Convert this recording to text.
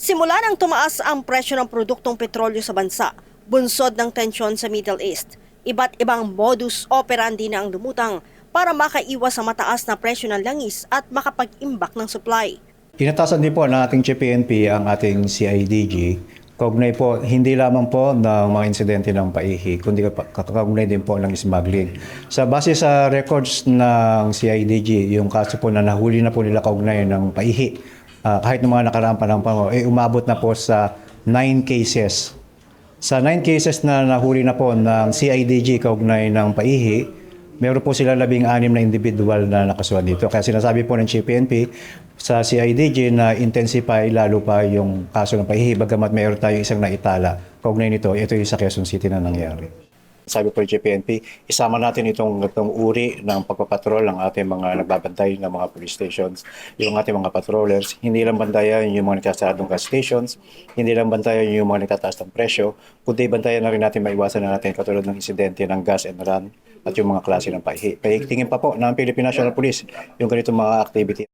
Simula nang tumaas ang presyo ng produktong petrolyo sa bansa, bunsod ng tensyon sa Middle East, iba't ibang modus operandi na ang lumutang para makaiwas sa mataas na presyo ng langis at makapag-imbak ng supply. Inatasan din po ng ating GPNP ang ating CIDG. Kaugnay po, hindi lamang po ng mga insidente ng paihi, kundi kaugnay din po ng smuggling. Sa base sa records ng CIDG, yung kaso po na nahuli na po nila kaugnay ng paihi, kahit ng mga nakaraang panahon, umabot na po sa 9 cases. Sa 9 cases na nahuli na po ng CIDG kaugnay ng paihi, meron po sila 16 na individual na nakasuhan dito. Kaya sinasabi po ng GPNP sa CIDG na intensify lalo pa yung kaso ng paihi, bagamat meron tayo isang naitala. Kaugnay nito, ito yung sa Quezon City na nangyari. Sabi po ng GPNP, isama natin itong uri ng pagpapatrol ng ating mga nagbabantay ng mga police stations, yung ating mga patrollers. Hindi lang bantayan yung mga nagsasaradong gas stations, hindi lang bantayan yung mga nagtataas ng presyo, kundi bantayan na rin natin maiwasan na natin katulad ng insidente ng gas and run at yung mga klase ng paihi. Paigtingin pa po ng Philippine National Police yung ganitong mga activity.